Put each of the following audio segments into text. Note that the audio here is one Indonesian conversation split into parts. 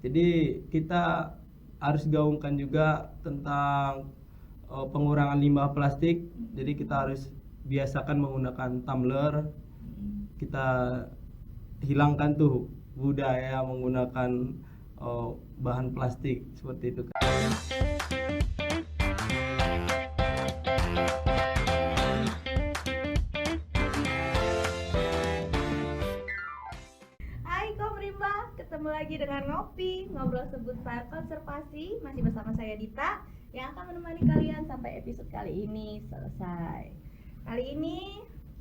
Jadi kita harus gaungkan juga tentang pengurangan limbah plastik. Jadi kita harus biasakan menggunakan tumbler. Kita hilangkan tuh budaya menggunakan bahan plastik seperti itu. Hai Kom Rimba, ketemu lagi dengan ngobrol seputar konservasi. Masih bersama saya Dita yang akan menemani kalian sampai episode kali ini selesai. Kali ini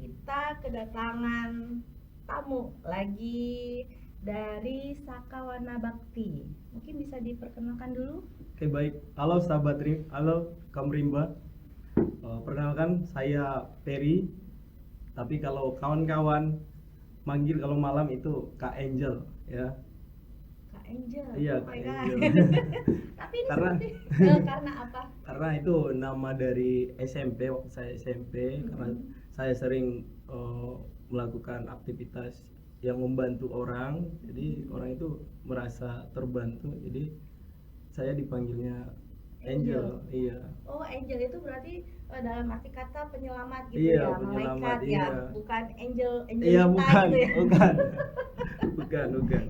kita kedatangan tamu lagi dari Sakawana Bakti. Mungkin bisa diperkenalkan dulu. Oke, baik. Halo sahabat halo Kaum Rimba. Perkenalkan saya Perry. Tapi kalau kawan-kawan manggil kalau malam itu Kak Angel ya. Kak Angel. Iya, Oh Kak my God. Angel. Tapi ini Karena karena apa? karena itu nama dari SMP waktu saya SMP. Karena saya sering melakukan aktivitas yang membantu orang, jadi orang itu merasa terbantu, jadi saya dipanggilnya Angel. Iya. Oh, angel itu berarti dalam arti kata penyelamat gitu Iya, ya, penyelamat, malaikat ya, iya. bukan angel Iya, bukan, gitu ya. bukan.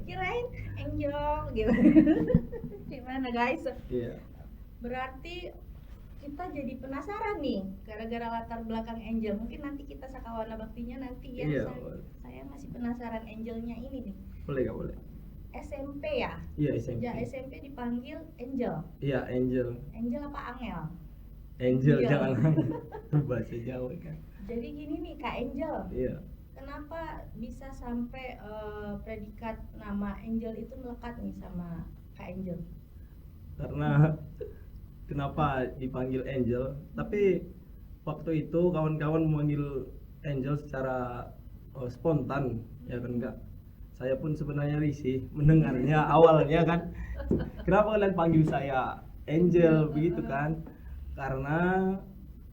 Kirain angel gitu. Gimana guys? Iya. Berarti kita jadi penasaran nih gara-gara latar belakang angel. Mungkin nanti kita Sakawana Baktinya nanti ya. Iya, Saya masih penasaran angelnya ini nih. boleh Kak, boleh. SMP ya? Iya, SMP. Sejak SMP dipanggil angel. Iya, Angel. Angel apa angel? Angel, Iya. jangan bahasa Jawa kan. Jadi gini nih Kak Angel. Iya. Kenapa bisa sampai predikat nama Angel itu melekat nih sama Kak Angel? Karena kenapa dipanggil Angel? Tapi waktu itu kawan-kawan memanggil Angel secara spontan, ya kan enggak? Saya pun sebenarnya risih mendengarnya awalnya kan. Kenapa kalian panggil saya Angel begitu kan? Karena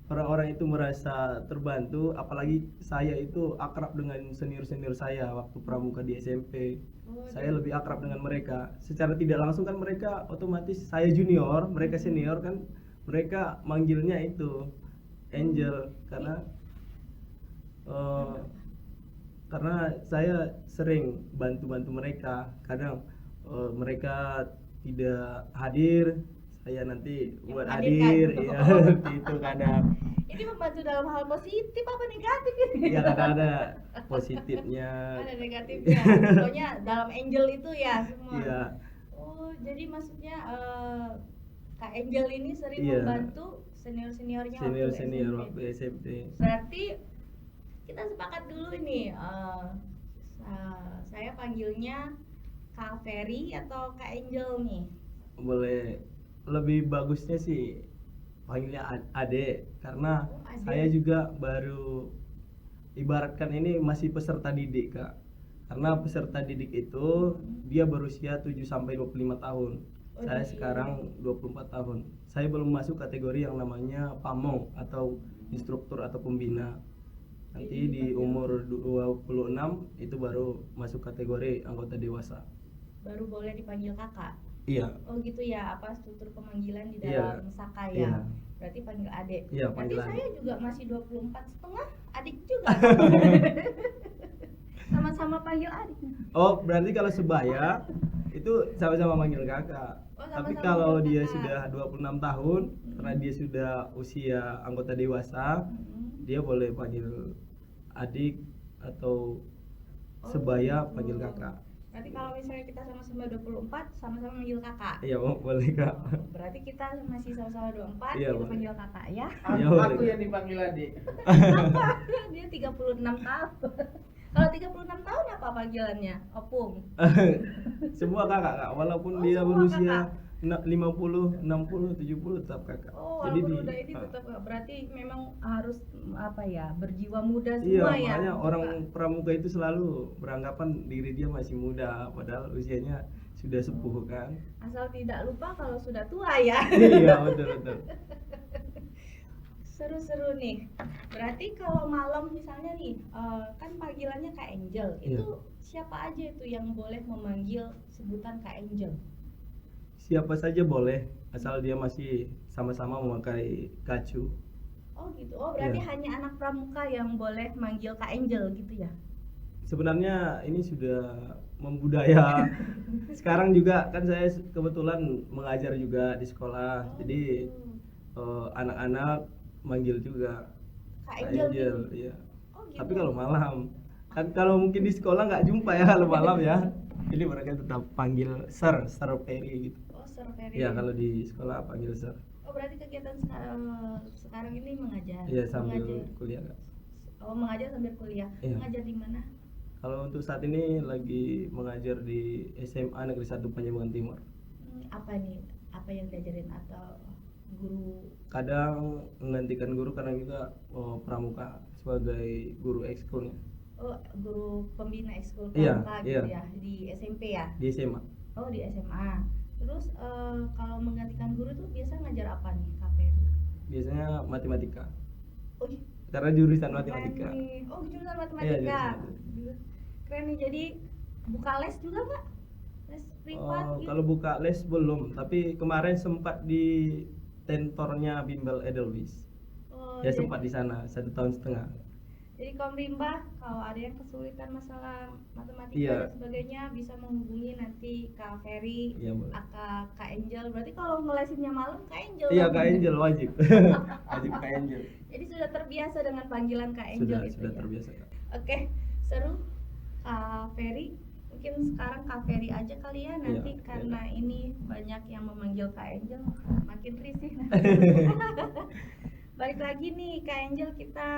orang-orang itu merasa terbantu, apalagi saya itu akrab dengan senior-senior saya waktu pramuka di SMP. Saya lebih akrab dengan mereka. Secara tidak langsung kan mereka otomatis saya junior, mereka senior kan, mereka manggilnya itu Angel karena saya sering bantu-bantu mereka. Kadang mereka tidak hadir, saya nanti Yang buat menghadirkan. hadir, ya seperti itu kadang. Ini membantu dalam hal positif apa negatif ini? Ya kadang ada positifnya. Ada negatifnya. Pokoknya dalam Angel itu ya semua. Iya. Oh, jadi maksudnya Kak Angel ini sering Iya. membantu senior-seniornya Senior-senior waktu waktu SMP. Berarti kita sepakat dulu nih, saya panggilnya Kak Ferry atau Kak Angel nih? Boleh, lebih bagusnya sih panggilnya Ade, karena Oh, Ade. saya juga baru, ibaratkan ini masih peserta didik Kak. Karena peserta didik itu dia berusia 7 sampai 25 tahun. Oh, Saya di- sekarang 24 tahun. Saya belum masuk kategori yang namanya pamong atau instruktur atau pembina. Nanti di umur 26 itu baru masuk kategori anggota dewasa. Baru boleh dipanggil kakak. Iya. Oh gitu ya, apa struktur pemanggilan di Iya. dalam Saka Iya. ya. Berarti panggil adik. Iya, Berarti panggil saya adik. juga masih 24 setengah, adik juga. Sama-sama panggil adik. Oh, berarti kalau sebaya itu sama-sama manggil kakak. Oh, Tapi sama-sama kalau manggil dia kakak. sudah 26 tahun, karena dia sudah usia anggota dewasa, dia boleh panggil adik atau sebaya gitu. panggil kakak. Berarti kalau misalnya kita sama-sama 24, sama-sama manggil kakak. Iya, boleh Kak. Oh, berarti kita masih sama-sama 24, Iya, kita boleh. panggil kakak ya. Iya, Aku boleh. yang dipanggil adik. Dia 36 tahun. Kalau 36 tahun apa panggilannya? Opung. Semua kakak Kak, walaupun Oh, dia semua berusia kakak. 50, 60, 70 tetap kakak. Oh, Jadi walaupun udah ini tetap berarti memang harus apa ya, berjiwa muda iya, semua ya. makanya orang Kak. pramuka itu selalu beranggapan diri dia masih muda, padahal usianya sudah sepuh kan. Asal tidak lupa kalau sudah tua ya. Iya, betul. Seru-seru nih. Berarti kalau malam misalnya nih, kan panggilannya Kak Angel. Itu Iya. siapa aja itu yang boleh memanggil sebutan Kak Angel? siapa saja boleh asal dia masih sama-sama memakai kacu. Oh gitu. Oh berarti Iya. hanya anak pramuka yang boleh manggil Kak Angel gitu ya? Sebenarnya ini sudah membudaya. Sekarang juga kan saya kebetulan mengajar juga di sekolah, Oh jadi gitu. anak-anak manggil juga Kak Kak Angel Angel, gitu. iya. Oh gitu. Tapi kalau malam, kan kalau mungkin di sekolah nggak jumpa ya kalau malam ya, jadi mereka tetap panggil Sir Perry gitu. Oh Sir Ferry. Iya, kalau di sekolah panggil Sir. Oh berarti kegiatan sekarang ini mengajar. Iya, sambil Mengajar. kuliah Kak. Oh mengajar sambil kuliah. Iya. Mengajar di mana? Kalau untuk saat ini lagi mengajar di SMA Negeri 1 Panjabungan Timur. Apa nih? Apa yang diajarin atau guru? Kadang menggantikan guru, kadang juga pramuka sebagai guru ekskulnya Oh guru pembina ekskul Iya, pramuka gitu iya. ya di SMP ya? di SMA. Oh di SMA. Terus kalau menggantikan guru tuh biasa ngajar apa nih Kak Ferry? Biasanya matematika, Oh ih, karena jurusan keren matematika. nih. Oh jurusan Iya, matematika. jurusan matematika. Keren nih. Jadi buka les juga nggak? Les privat gitu? Kalau buka les belum, tapi kemarin sempat di tentornya Bimbel Edelweiss. Oh, Ya jadi- sempat di sana 1 tahun setengah. Jadi Kom Rimba kalau ada yang kesulitan masalah matematika Iya. dan sebagainya bisa menghubungi nanti Kak Ferry, Iya, boleh. Kak Angel. Berarti kalau ngelesinnya malam Kak Angel. Iya, dong? Kak Angel wajib. Wajib Kak Angel. Jadi sudah terbiasa dengan panggilan Kak Angel itu Sudah ya. terbiasa Kak. Oke, seru Kak Ferry. Mungkin sekarang Kak Ferry aja kali ya nanti Iya, karena ini banyak yang memanggil Kak Angel makin risih. Balik lagi nih Kak Angel, kita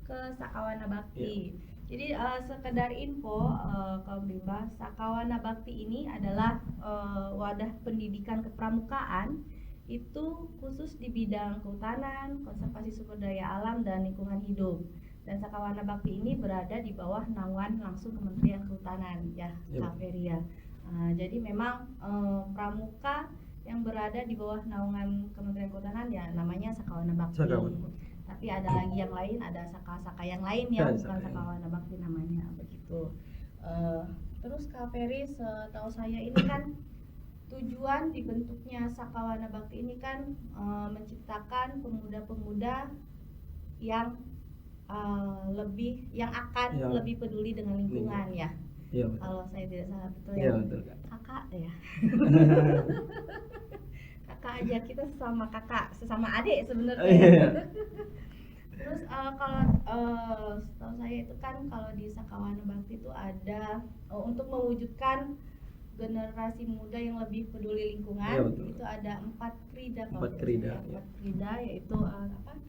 ke Sakawana Bakti. Jadi sekedar info kaum Bimba, Sakawana Bakti ini adalah wadah pendidikan kepramukaan itu khusus di bidang kehutanan, konservasi sumber daya alam dan lingkungan hidup. Dan Sakawana Bakti ini berada di bawah naungan langsung Kementerian Kehutanan ya, Iya. Kak Ferry ya. Jadi memang pramuka yang berada di bawah naungan Kementerian Kehutanan ya namanya Sakawana Bakti. Sakawana Bakti. Tapi ada lagi yang lain, ada saka-saka yang lain ya, Ada bukan saka yang Sakawana Bakti namanya begitu. Terus Kak Ferry, setahu saya ini kan tujuan dibentuknya Sakawana Bakti ini kan menciptakan pemuda-pemuda yang yang akan Yang- lebih peduli dengan lingkungan ya. Iya, betul. Kalau saya tidak salah betul Iya, ya. betul Kak. Kakak ya. Kakak aja, kita sesama kakak, sesama adik sebenarnya. Iya. Terus kalau setahu saya itu kan kalau di Sakawana Bakti itu ada untuk mewujudkan generasi muda yang lebih peduli lingkungan, Iya, betul. itu ada 4 krida kalau Empat tidak krida, salah ya. iya. 4 krida yaitu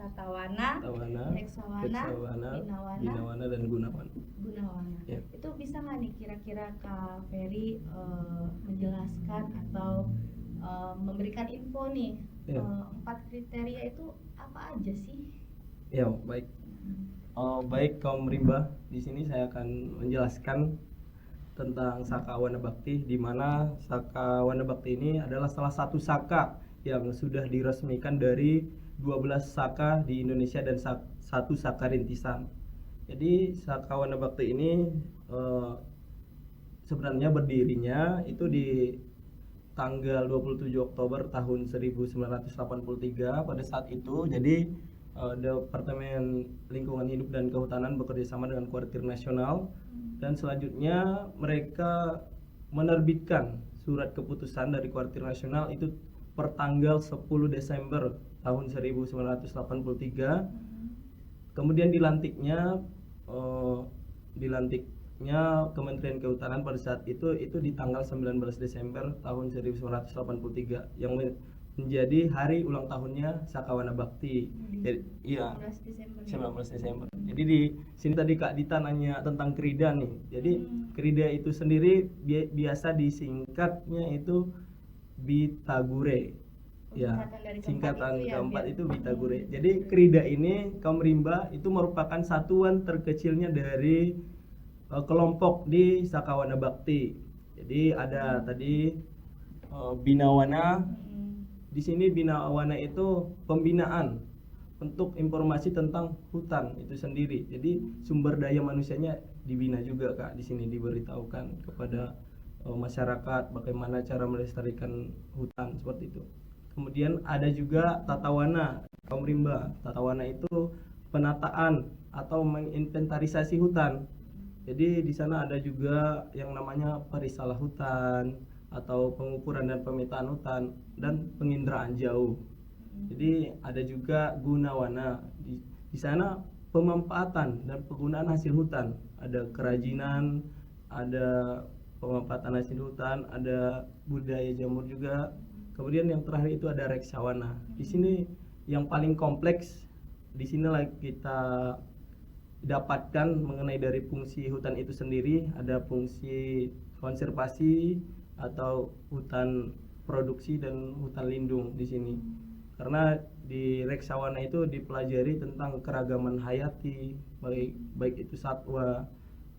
Tatawana, Tawana, Heksawana, Binawana, Binawana, dan Gunawana. Gunawana. Iya. Itu bisa nggak nih kira-kira Kak Ferry menjelaskan atau memberikan info nih Iya. 4 kriteria itu apa aja sih? Ya, baik. Baik kaum rimba, di sini saya akan menjelaskan tentang Sakawana Bakti, di mana Sakawana Bakti ini adalah salah satu saka yang sudah diresmikan dari 12 saka di Indonesia dan satu saka rintisan. Jadi Sakawana Bakti ini sebenarnya berdirinya itu di tanggal 27 Oktober tahun 1983. Pada saat itu jadi Departemen Lingkungan Hidup dan Kehutanan bekerja sama dengan Kuartir Nasional, dan selanjutnya mereka menerbitkan surat keputusan dari Kuartir Nasional itu per tanggal 10 Desember tahun 1983. Kemudian dilantiknya Kementerian Kehutanan pada saat itu di tanggal 19 Desember tahun 1983 yang menjadi hari ulang tahunnya Sakawana Bakti. Jadi, iya, 19 Desember. 19 Desember. Jadi di sini tadi Kak Dita nanya tentang krida nih. Jadi krida itu sendiri biasa disingkatnya itu Bitagure. Ya, Singkatan dari singkatan keempat itu ya, keempat biar- itu Bitagure. Jadi krida ini kaum rimba itu merupakan satuan terkecilnya dari kelompok di Sakawana Bakti. Jadi ada tadi Binawana. Di sini Binawana itu pembinaan untuk informasi tentang hutan itu sendiri. Jadi sumber daya manusianya dibina juga Kak, di sini diberitahukan kepada masyarakat, bagaimana cara melestarikan hutan seperti itu. Kemudian ada juga tatawana kaum rimba. Tatawana itu penataan atau menginventarisasi hutan. Jadi di sana ada juga yang namanya perisalah hutan atau pengukuran dan pemetaan hutan dan penginderaan jauh. Jadi ada juga gunawana. Di sana pemanfaatan dan penggunaan hasil hutan. Ada kerajinan, ada pemanfaatan hasil hutan, ada budaya jamur juga. Kemudian yang terakhir itu ada reksawana. Di sini yang paling kompleks, di sinilah kita dapatkan mengenai dari fungsi hutan itu sendiri. Ada fungsi konservasi atau hutan produksi dan hutan lindung di sini. Karena di reksawana itu dipelajari tentang keragaman hayati, baik itu satwa,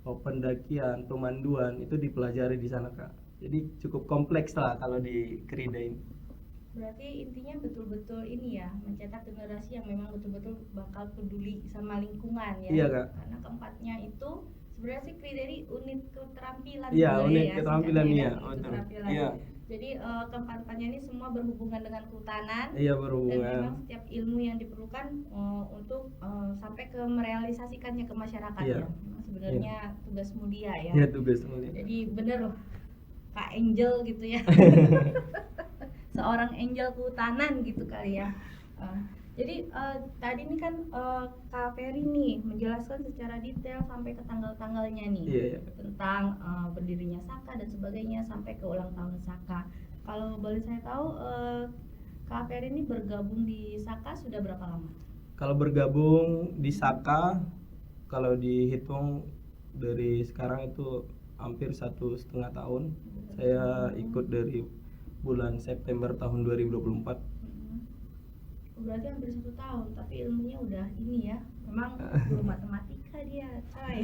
pendakian, pemanduan, itu dipelajari di sana, Kak. Jadi cukup kompleks lah kalau di Krida ini. Berarti intinya betul-betul ini ya, mencetak generasi yang memang betul-betul bakal peduli sama lingkungan ya. Iya, Kak. Karena keempatnya itu sebenarnya sih Krida ini unit keterampilan. Iya, sebenarnya unit ya, keterampilan, singkatnya iya, kan, betul. keterampilan. Iya. Jadi keempatnya ini semua berhubungan dengan kehutanan. Iya, Dan berhubungan. memang setiap ilmu yang diperlukan untuk sampai ke merealisasikannya ke masyarakat Iya. ya. Memang sebenarnya tugas mulia ya. Iya, tugas mulia. Jadi bener loh, Kak Angel gitu ya. Seorang angel kehutanan gitu kali ya. Jadi tadi ini kan Kak Ferry nih menjelaskan secara detail sampai ke tanggal-tanggalnya nih. Iya, iya. Tentang berdirinya Saka dan sebagainya sampai ke ulang tahun Saka. Kalau boleh saya tahu Kak Ferry ini bergabung di Saka sudah berapa lama? Kalau bergabung di Saka, kalau dihitung dari sekarang itu hampir 1,5 tahun. Saya ikut dari bulan September tahun 2024. Berarti hampir 1 tahun, tapi ilmunya udah ini ya. Memang guru matematika dia, coy.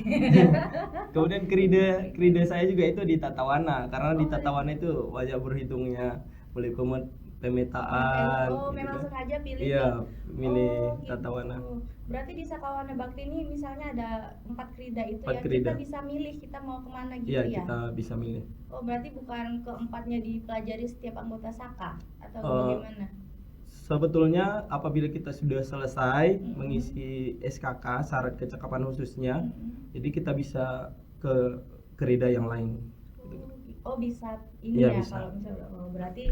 Kemudian krida saya juga itu di Tatawana, karena di Tatawana itu banyak berhitungnya, mulai pemetaan. Oh, gitu memang kan. sengaja pilih. Iya, milih gitu. Tatawana. Berarti di Sakawana Bakti ini misalnya ada 4 krida itu 4 ya, krida. kita bisa milih kita mau kemana gitu Iya, ya. kita bisa milih. Oh, berarti bukan keempatnya dipelajari setiap anggota Saka atau Oh. bagaimana? Sebetulnya apabila kita sudah selesai mengisi SKK syarat kecakapan khususnya, jadi kita bisa ke krida yang lain. Oh, bisa ini Iya, ya bisa. kalau misalnya berarti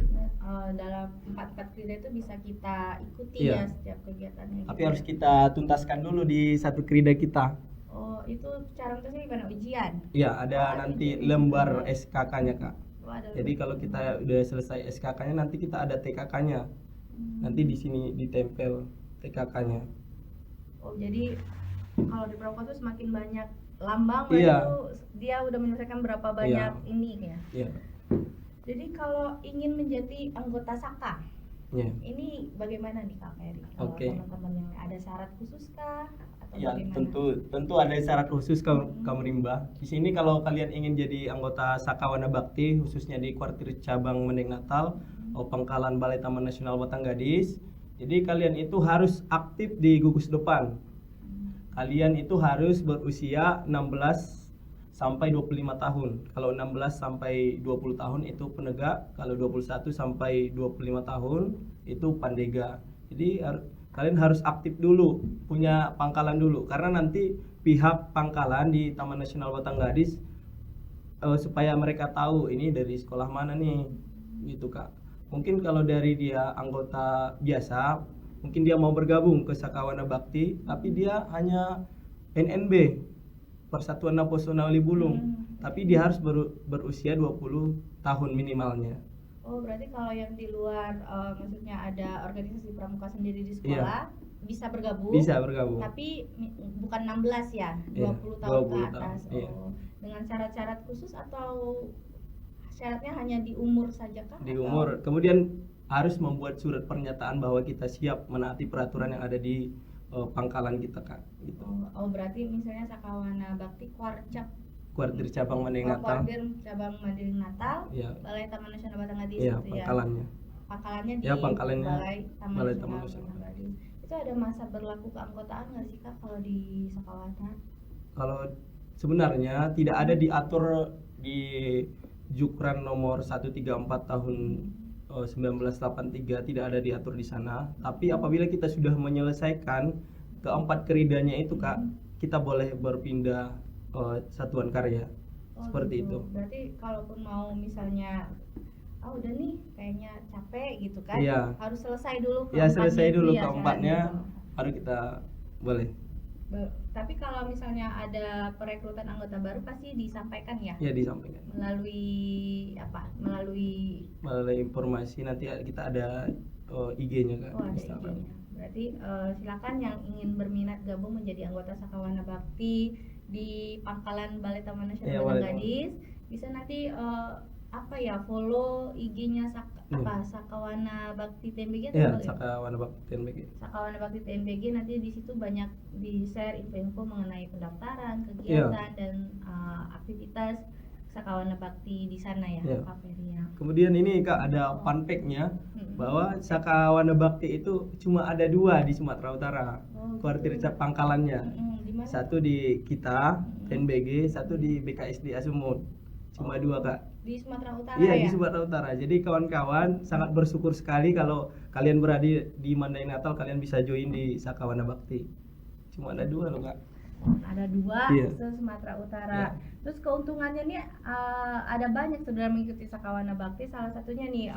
dalam 4 krida itu bisa kita ikuti Iya. ya setiap kegiatannya. Tapi gitu harus ya. kita tuntaskan dulu di satu krida kita. Oh, itu cara tuntasnya gimana? Ujian? Iya, ada Oh, nanti ujian. lembar SKK-nya, Kak. Oh, ada Jadi lembar. kalau kita udah selesai SKK-nya, nanti kita ada TKK-nya. Nanti di sini ditempel TKK-nya. Oh, jadi kalau di pramuka tuh semakin banyak lambang Iya. itu dia udah menyelesaikan berapa banyak Iya. ini ya. Iya. Jadi kalau ingin menjadi anggota Saka, Iya. ini bagaimana nih Kak Ferry? Kalau Oke. teman-teman yang ada syarat khusus kah atau Ya, bagaimana? tentu ada syarat khusus kaum rimba. Di sini kalau kalian ingin jadi anggota Sakawana Bakti, khususnya di kuartir cabang Mendeng Natal, Pangkalan Balai Taman Nasional Batanggadis, jadi kalian itu harus aktif di gugus depan. Kalian itu harus berusia 16 sampai 25 tahun. Kalau 16 sampai 20 tahun itu penegak, kalau 21 sampai 25 tahun itu pandega. Jadi kalian harus aktif dulu, punya pangkalan dulu, karena nanti pihak pangkalan di Taman Nasional Batanggadis supaya mereka tahu ini dari sekolah mana nih, gitu Kak. Mungkin kalau dari dia anggota biasa, mungkin dia mau bergabung ke Sakawana Bakti, tapi dia hanya NNB, Persatuan Nasional Bulung, tapi dia harus berusia 20 tahun minimalnya. Oh, berarti kalau yang di luar maksudnya ada organisasi pramuka sendiri di sekolah bisa bergabung. Bisa bergabung. Tapi bukan 16 ya, 20 Iya, tahun 20 ke atas. tahun, iya. Oh, dengan syarat-syarat khusus atau syaratnya hanya di umur saja kah? Di atau- umur, kemudian harus membuat surat pernyataan bahwa kita siap menaati peraturan yang ada di pangkalan kita, Kak, gitu. Oh, berarti misalnya Sakawana Bakti Kuartir cabang Mendeng Natal. Kuartir cabang Mandiri Natal, Iya. Balai Taman Nasional Batanggadis Iya, gitu ya. pangkalannya. Pangkalannya di Ya, pangkalannya Balai Taman Balai Nasional Taman Nasional. Batanggadis. Itu ada masa berlaku keanggotaan nggak sih Kak kalau di Sakawana? Kalau sebenarnya tidak ada diatur di Jukran nomor 134 tahun 1983 tidak ada diatur di sana. Tapi apabila kita sudah menyelesaikan keempat keridanya itu Kak, kita boleh berpindah satuan karya. Seperti gitu. itu. Berarti kalaupun mau misalnya udah nih kayaknya capek gitu kan, Iya. harus selesai dulu Ya selesai dulu ya, keempatnya, syaratnya. baru kita boleh. Tapi kalau misalnya ada perekrutan anggota baru pasti disampaikan ya? Ya disampaikan. Melalui apa? Melalui Informasi nanti kita ada IG-nya Kak. ada Instagram. IG-nya. Berarti silakan yang ingin berminat gabung menjadi anggota Sakawana Bakti di Pangkalan Balai Taman Nasional Iya, Batang Balai Taman. Gadis, bisa nanti follow IG-nya Sakawana Bakti TNBG atau Ya, apa? Sakawana Bakti TNBG. Sakawana Bakti TNBG, nanti di situ banyak di-share info-info mengenai pendaftaran, kegiatan dan aktivitas Sakawana Bakti di sana ya, Iya. Kak Ferry ya. Kemudian ini Kak ada fun fact-nya bahwa Sakawana Bakti itu cuma ada 2 di Sumatera Utara. Kuartir pangkalannya. Di mana? Satu di kita TNBG, satu di BKSD Asumut. Cuma 2 Kak. Di Sumatera Utara Iya ya? di Sumatera Utara. Jadi kawan-kawan sangat bersyukur sekali kalau kalian berada di Mandai Natal, kalian bisa join di Sakawana Bakti. Cuma ada 2 loh Kak. Ada 2 Iya. se Sumatera Utara. Iya. Terus keuntungannya nih ada banyak sebenarnya mengikuti Sakawana Bakti. Salah satunya nih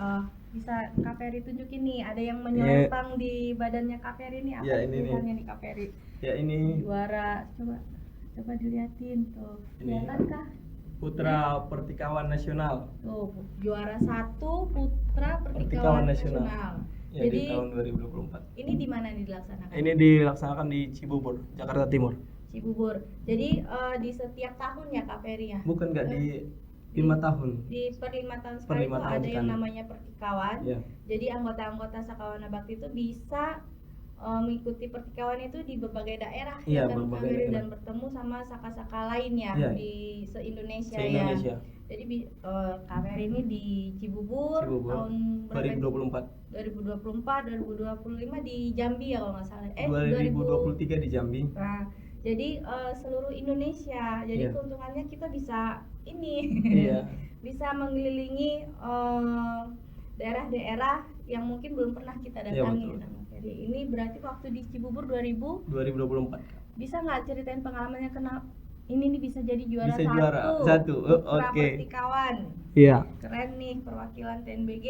bisa Kak Ferry tunjukin nih, ada yang menyelempang di badannya Kak Ferry nih, apa Iya, ini nih. tulisannya nih Kak Ferry? Ya ini Juara, coba diliatin tuh. Ini. Kelihatan kah? Putra Pertikawan Nasional. Tuh, juara 1 Putra Pertikawan Pertikawan Nasional. Nasional. Ya Jadi di tahun 2024. ini di mana nih dilaksanakan? Ini dilaksanakan di Cibubur, Jakarta Timur. Cibubur. Jadi di setiap tahun ya Kak Ferry ya? Bukan Kak di 5 tahun. Di per 5 tahun Per sekali 5 itu tahun ada yang sekali. namanya pertikawan. Ya. Jadi anggota-anggota Sakawana Bakti itu bisa mengikuti pertikawan itu di berbagai daerah Iya, kan, berbagai Kak Ferry, daerah. dan bertemu sama saka-saka lain ya Iya. di se-Indonesia Se-Indonesia. ya. Jadi Kak Ferry ini di Cibubur, Cibubur. tahun berapa? 2024. 2024, 2025 di Jambi ya kalau nggak salah. 2023 di Jambi. Nah, jadi seluruh Indonesia. Jadi Iya. keuntungannya kita bisa ini Iya. bisa mengelilingi daerah-daerah yang mungkin belum pernah kita Iya, datangi. betul. Nah, jadi ini berarti waktu di Cibubur 2024 bisa nggak ceritain pengalamannya kenapa ini nih bisa jadi juara Bisa juara satu. Putra Oke. Pertikawan. Iya. Keren nih perwakilan TNBG.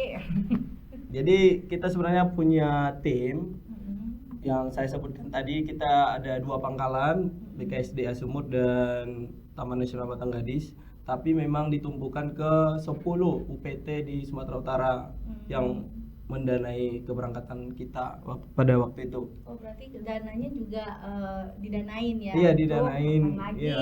Jadi kita sebenarnya punya tim yang saya sebutkan tadi. Kita ada 2 pangkalan, BKSD Asumut dan Taman Nasional Batang Gadis. Tapi memang ditumpukan ke 10 UPT di Sumatera Utara yang mendanai keberangkatan kita pada waktu itu. Oh berarti dananya juga didanain ya? Iya didanain. Kapan lagi? Iya.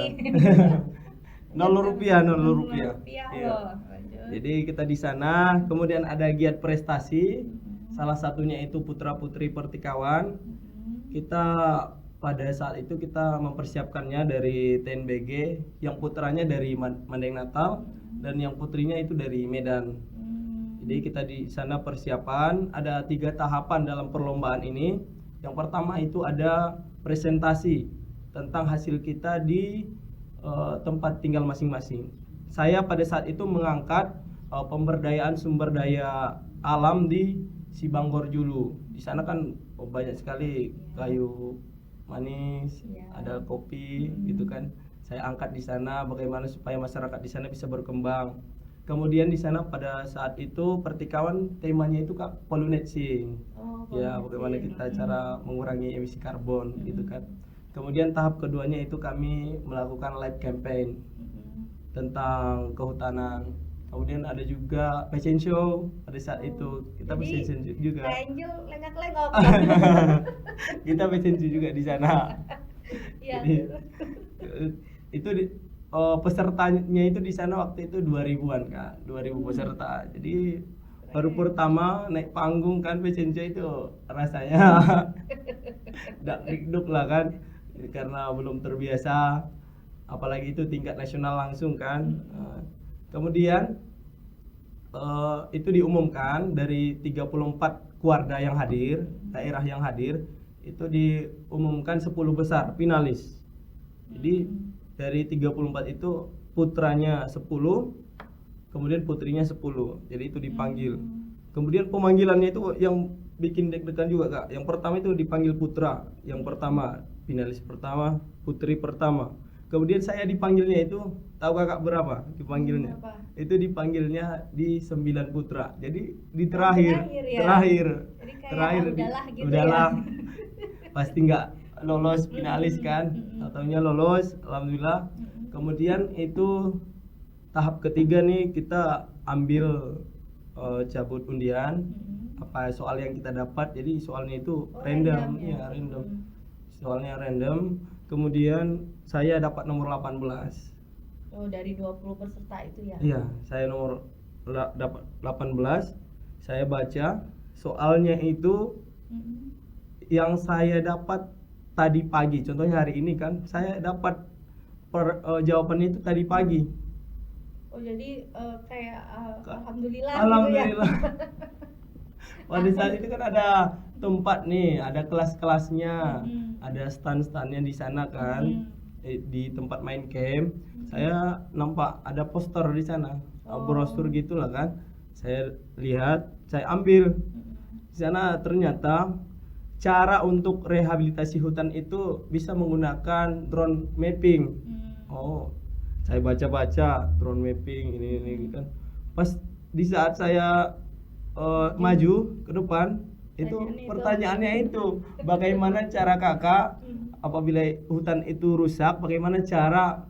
0 rupiah, 0 rupiah. Iya. Loh. Lanjut. Jadi kita di sana, kemudian ada giat prestasi. Salah satunya itu putra putri pertikawan. Kita pada saat itu kita mempersiapkannya dari TNBG, yang putranya dari Mandai Natal dan yang putrinya itu dari Medan. Jadi kita di sana persiapan, ada 3 tahapan dalam perlombaan ini. Yang pertama itu ada presentasi tentang hasil kita di tempat tinggal masing-masing. Saya pada saat itu mengangkat pemberdayaan sumber daya alam di Sibanggor Julu. Di sana kan banyak sekali kayu manis, ada kopi gitu kan. Saya angkat di sana bagaimana supaya masyarakat di sana bisa berkembang. Kemudian di sana pada saat itu pertikawan temanya itu Kak pollination. Ya, bagaimana kita cara mengurangi emisi karbon gitu kan. Kemudian tahap keduanya itu kami melakukan live campaign tentang kehutanan. Kemudian ada juga fashion show pada saat itu. Kita Jadi, fashion show juga. Angel lenggak-lenggok. Kita fashion show juga di sana. Iya. Jadi itu pesertanya itu di sana waktu itu 2000-an Kak, 2000 peserta. Jadi baru pertama naik panggung kan fashion show itu rasanya dak-dikduk lah kan, karena belum terbiasa, apalagi itu tingkat nasional langsung kan. Kemudian itu diumumkan dari 34 kuarda yang hadir, daerah yang hadir, itu diumumkan 10 besar finalis. Jadi dari 34 itu putranya 10, kemudian putrinya 10. Jadi itu dipanggil. Hmm. Kemudian pemanggilannya itu yang bikin deg-degan juga Kak. Yang pertama itu dipanggil putra, yang pertama, finalis pertama, putri pertama. Kemudian saya dipanggilnya itu, tahu Kakak berapa dipanggilnya? Berapa? Itu dipanggilnya di 9 putra. Jadi di terakhir, terakhir ya? terakhir, Jadi kayak, terakhir udahlah gitu udahlah. ya. Pasti nggak lolos finalis kan? Ataunya lolos, alhamdulillah. Kemudian itu tahap ketiga nih, kita ambil cabut undian, apa soal yang kita dapat. Jadi soalnya itu Oh, random, random ya? ya random. Soalnya random. Kemudian saya dapat nomor 18. Oh, dari 20 peserta itu ya? Iya, saya dapat 18. Saya baca soalnya itu Mm-mm. yang saya dapat tadi pagi. Contohnya hari ini kan saya dapat jawabannya itu tadi pagi. Oh, jadi kayak alhamdulillah, Alhamdulillah. gitu ya? Pada saat itu kan ada tempat nih, ada kelas-kelasnya, Mm. ada stand-standnya di sana kan, di tempat main game. Saya nampak ada poster di sana, Oh. brosur gitulah kan. Saya lihat, saya ambil. Di sana ternyata cara untuk rehabilitasi hutan itu bisa menggunakan drone mapping. Oh, saya baca-baca drone mapping ini kan. Pas di saat saya maju ke depan, itu pertanyaannya itu, bagaimana cara Kakak apabila hutan itu rusak, bagaimana cara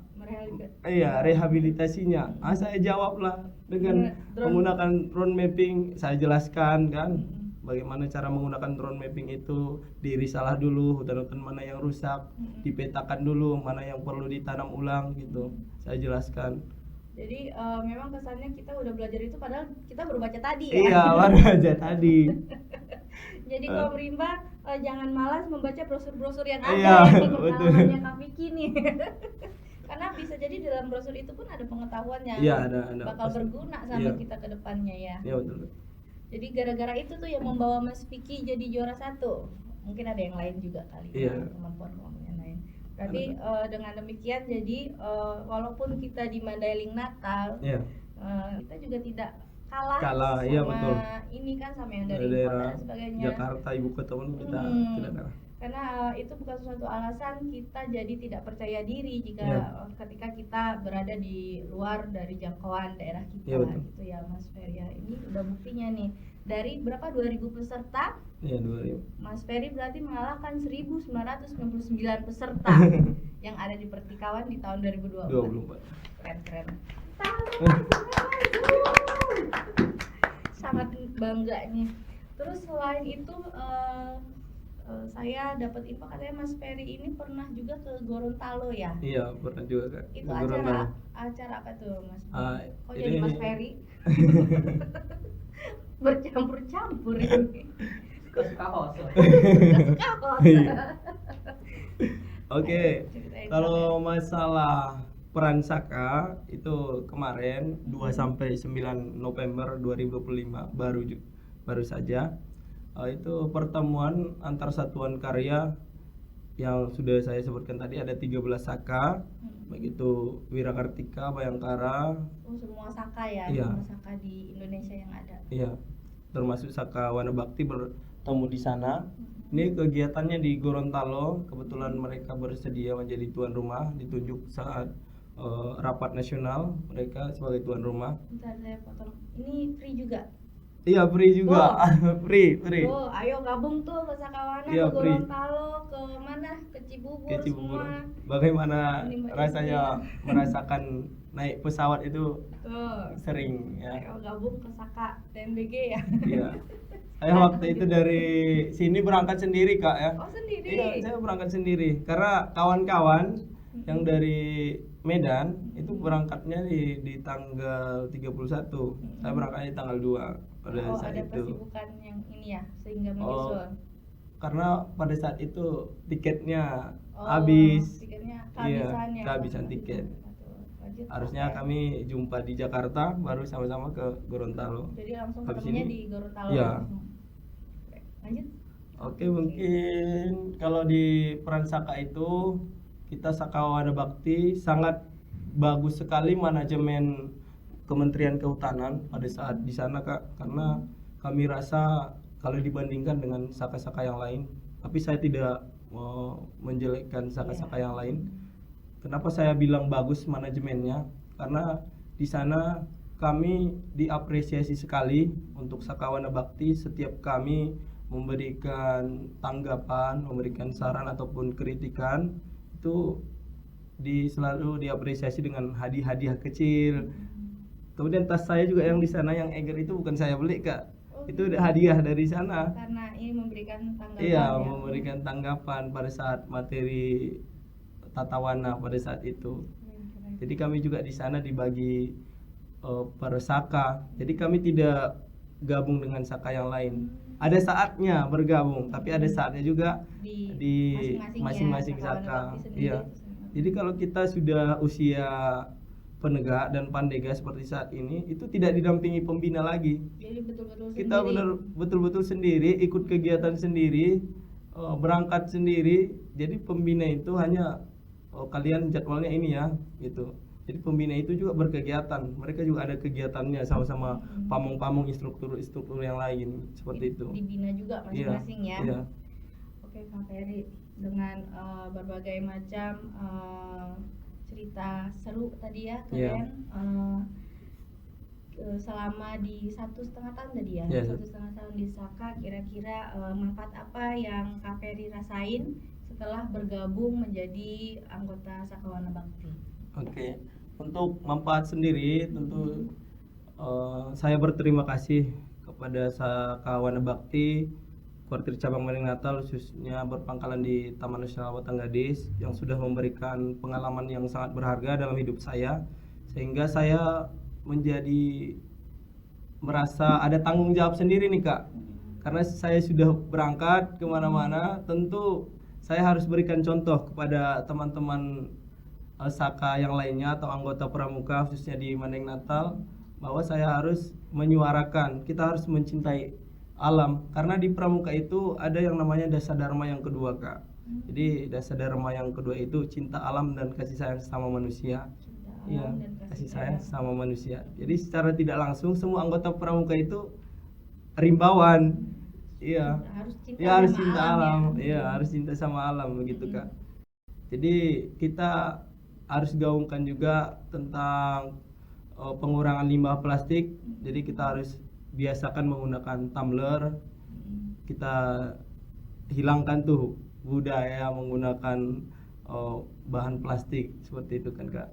rehabilitasinya? Saya jawablah dengan menggunakan drone mapping. Saya jelaskan kan, bagaimana cara menggunakan drone mapping itu. Dirisalah dulu hutan-hutan mana yang rusak, dipetakan dulu mana yang perlu ditanam ulang gitu. Saya jelaskan. Jadi memang kesannya kita udah belajar itu padahal kita baru baca tadi ya. Iya, baru aja tadi. Jadi kalau Rimba jangan malas membaca brosur-brosur yang ada Iya, ya, betul. pengalamannya Kak Vicky nih. Karena bisa jadi dalam brosur itu pun ada pengetahuannya. Iya, ada. Bakal Pasti. berguna sama Iya. kita ke depannya ya. Iya, betul. Jadi gara-gara itu tuh yang membawa Mas Vicky jadi juara 1. Mungkin ada yang lain juga kali Iya. ya, kemampuan yang lain. Berarti dengan demikian jadi walaupun kita di Mandailing Natal, Iya. kita juga tidak kalah Kalah, sama iya, betul. ini kan sama yang dari Dari kota daerah dan sebagainya. Jakarta, ibu kota pun kita tidak kalah. Karena itu bukan suatu alasan kita jadi tidak percaya diri jika Iya. ketika kita berada di luar dari jangkauan daerah kita, Iya, betul. gitu ya Mas Ferry ya. Ini udah buktinya nih. Dari berapa 2000 peserta, Iya, 2000. Mas Ferry berarti mengalahkan 1999 peserta yang ada di Pertikawan di tahun 2024. 24. Keren. Sangat bangganya. Terus selain itu saya dapat info katanya Mas Ferry ini pernah juga ke Gorontalo ya. Iya, pernah juga Kak. Itu Ke Gorontalo. acara apa tuh Mas? Kok ini- jadi Mas Ferry? Bercampur-campur ini. Suka host. Suka kok. Oke, Ceritain kalau masalah peran Saka itu kemarin 2 sampai 9 November 2025 baru saja. Itu pertemuan antar satuan karya yang sudah saya sebutkan tadi, ada 13 Saka, baik itu Wirakartika, Bayangkara, Oh, semua Saka ya, Iya. semua Saka di Indonesia yang ada. iya, termasuk Saka Wanabakti bertemu di sana. Ini kegiatannya di Gorontalo, kebetulan mereka bersedia menjadi tuan rumah, ditunjuk saat rapat nasional, mereka sebagai tuan rumah. Bentar saya potong. Ini free juga. Iya, free juga. free. Oh, ayo gabung tuh ke Sakawana, Iya, ke free. Gorontalo, ke mana? Ke Cibubur, Ke Cibubur. semua. Bagaimana Menimba rasanya merasakan naik pesawat itu Tuh. sering ya. Ayo gabung ke Saka TNBG ya. Iya. Saya waktu itu dari sini berangkat sendiri Kak ya. Oh, sendiri. Iya, saya berangkat sendiri karena kawan-kawan yang dari Medan itu berangkatnya di tanggal 31. Saya berangkatnya di tanggal 2 pada Oh, saat ada itu. kesibukan yang ini ya, sehingga Oh, menyusul. Karena pada saat itu tiketnya Oh, habis. tiketnya Iya, kehabisan ya. kehabisan tiket. Lanjut. Harusnya kami jumpa di Jakarta baru sama-sama ke Gorontalo. Jadi langsung Habis ketemunya ini- di Gorontalo. Iya. langsung. Oke, lanjut. Oke, mungkin kalau di peran Saka itu kita Saka Wanabakti sangat bagus sekali manajemen Kementerian Kehutanan pada saat di sana Kak, karena kami rasa kalau dibandingkan dengan saka-saka yang lain, tapi saya tidak menjelekkan saka-saka yang lain. Kenapa saya bilang bagus manajemennya? Karena di sana kami diapresiasi sekali untuk Sakawana Bakti. Setiap kami memberikan tanggapan, memberikan saran ataupun kritikan, itu selalu diapresiasi dengan hadiah-hadiah kecil. Kemudian tas saya juga yang di sana yang Eger itu bukan saya beli Kak, itu hadiah dari sana. Karena ini memberikan tanggapan. Iya, ya? memberikan tanggapan pada saat materi tatawana pada saat itu. Jadi kami juga di sana dibagi per saka. Jadi kami tidak gabung dengan saka yang lain. Ada saatnya bergabung, tapi ada saatnya juga di masing-masing saka. Iya. Jadi kalau kita sudah usia penegak dan pandega seperti saat ini, itu tidak didampingi pembina lagi. Jadi betul-betul Kita sendiri. betul-betul sendiri, ikut kegiatan sendiri, berangkat sendiri. Jadi pembina itu hanya kalian jadwalnya ini ya, gitu. Jadi pembina itu juga berkegiatan, mereka juga ada kegiatannya sama-sama pamong-pamong instruktur yang lain seperti itu. Dibina juga masing-masing ya. Iya. Oke Kak Ferry, dengan berbagai macam cerita seru tadi ya kalian selama di 1,5 tahun tadi ya, 1,5 tahun di Saka, kira-kira manfaat apa yang Kak Ferry rasain setelah bergabung menjadi anggota Sakawana Bakti? Oke. Untuk manfaat sendiri tentu saya berterima kasih kepada Sakawana Bakti Kuartir Cabang Maning Natal, khususnya berpangkalan di Taman Nasional Batanggadis, yang sudah memberikan pengalaman yang sangat berharga dalam hidup saya, sehingga saya menjadi merasa ada tanggung jawab sendiri nih Kak. Karena saya sudah berangkat kemana-mana, tentu saya harus berikan contoh kepada teman-teman Saka yang lainnya atau anggota pramuka khususnya di Mandeng Natal, bahwa saya harus menyuarakan, kita harus mencintai alam, karena di pramuka itu ada yang namanya dasar dharma yang kedua Kak. Jadi dasar dharma yang kedua itu cinta alam dan kasih sayang sama manusia. Iya, kasih sayang sama manusia. Jadi secara tidak langsung semua anggota pramuka itu rimbawan. Iya. Harus cinta alam. Iya, harus cinta sama alam begitu Kak. Jadi kita harus gaungkan juga tentang pengurangan limbah plastik. Jadi kita harus biasakan menggunakan tumbler. Kita hilangkan tuh budaya menggunakan bahan plastik seperti itu kan Kak.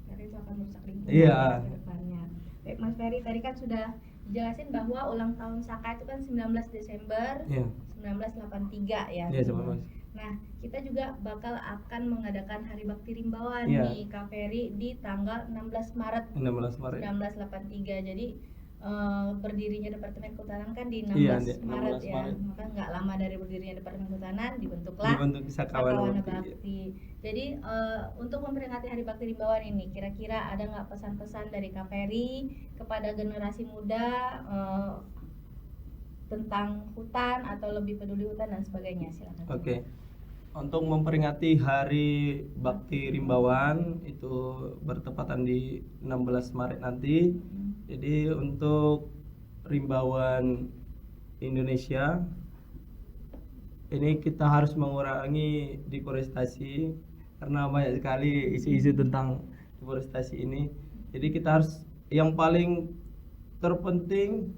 Karena itu akan merusak lingkungan Iya. ke depannya. Baik Mas Ferry, tadi kan sudah dijelasin bahwa ulang tahun Saka itu kan 19 Desember Iya. 1983 ya. Iya, sama Mas. Nah, kita juga bakal akan mengadakan Hari Bakti Rimbawan Iya. di Kak Ferry di tanggal 16 Maret 16 Maret. 1983. Jadi berdirinya Departemen Kehutanan kan di 16 Iya, Maret 16 ya. Maret. Maka nggak lama dari berdirinya Departemen Kehutanan dibentuk Sakawana Sakawana Bakti. Bakti. Jadi untuk memperingati Hari Bakti Rimbawan ini, kira-kira ada nggak pesan-pesan dari Kak Ferry kepada generasi muda tentang hutan atau lebih peduli hutan dan sebagainya? Silakan. Oke. Untuk memperingati Hari Bakti Rimbawan itu bertepatan di 16 Maret nanti. Jadi untuk Rimbawan Indonesia ini kita harus mengurangi deforestasi, karena banyak sekali isu-isu tentang deforestasi ini. Jadi kita harus, yang paling terpenting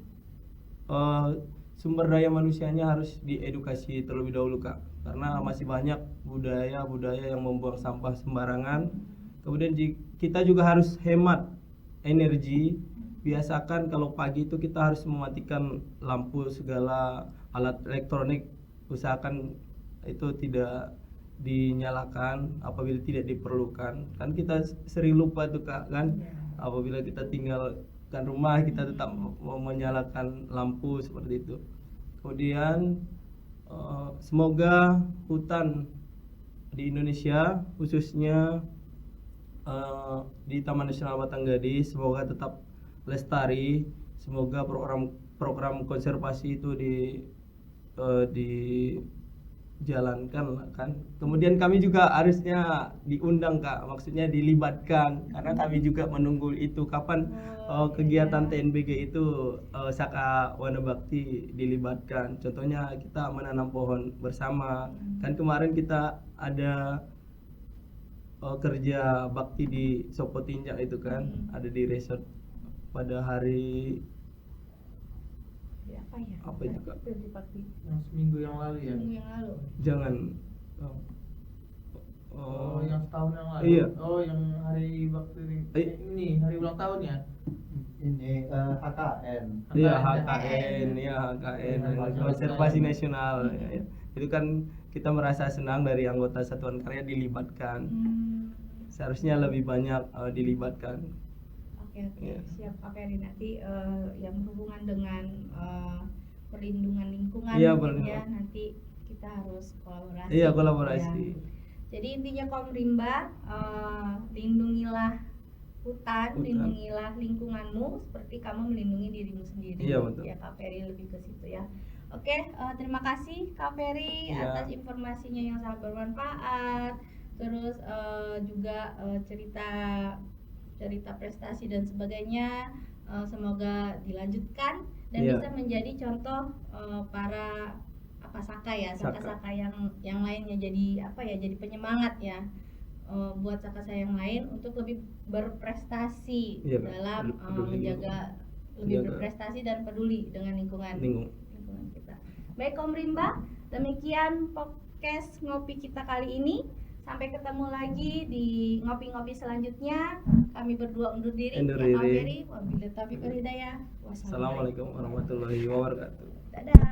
sumber daya manusianya harus diedukasi terlebih dahulu Kak, karena masih banyak budaya-budaya yang membuang sampah sembarangan. Kemudian kita juga harus hemat energi. Biasakan kalau pagi itu kita harus mematikan lampu, segala alat elektronik usahakan itu tidak dinyalakan apabila tidak diperlukan. Kan kita sering lupa tuh Kak kan, apabila kita tinggalkan rumah kita tetap menyalakan lampu seperti itu. Kemudian semoga hutan di Indonesia khususnya di Taman Nasional Batanggadis semoga tetap lestari. Semoga program konservasi itu jalankan lah kan. Kemudian kami juga harusnya diundang Kak, maksudnya dilibatkan karena kami juga menunggu itu kapan kegiatan TNBG itu Saka Wana Bakti dilibatkan. Contohnya kita menanam pohon bersama. Kan kemarin kita ada kerja bakti di Sopotinjak itu kan, ada di resort pada hari apa itu Kak? Yang seminggu yang lalu ya. Minggu yang lalu. Jangan Oh, yang setahun yang lalu. Iya. Oh, yang hari bakti ini hari ulang tahun ya. Ini HKN. Iya HKN. HKN Konservasi Nasional ya. Itu kan kita merasa senang dari anggota Satuan Karya dilibatkan. Seharusnya lebih banyak dilibatkan. Oke, Iya. siap Kak Ferry. Nanti yang berhubungan dengan perlindungan lingkungan Iya, mungkin perlindungan. ya, nanti kita harus kolaborasi. Iya, kolaborasi. Ya. Jadi intinya Kaum Rimba, lindungilah hutan, lindungilah lingkunganmu seperti kamu melindungi dirimu sendiri. Iya, betul. Ya Kak Ferry lebih ke situ ya. Oke, terima kasih Kak Ferry Iya. atas informasinya yang sangat bermanfaat. Terus juga cerita prestasi dan sebagainya. Semoga dilanjutkan dan Iya. bisa menjadi contoh para Saka ya, saka-saka yang lainnya, jadi jadi penyemangat ya buat saka-saka yang lain untuk lebih berprestasi Iya, Kak. dalam Peduli menjaga lebih Jaga. berprestasi dan peduli dengan lingkungan kita. Baik Kaum Rimba, demikian podcast ngopi kita kali ini. Sampai ketemu lagi di ngopi-ngopi selanjutnya. Kami berdua undur diri. Undur Ya, Kak diri. Ferry, wabillahi taufiq wal hidayah. Wassalamualaikum. Assalamualaikum warahmatullahi wabarakatuh. Dadah.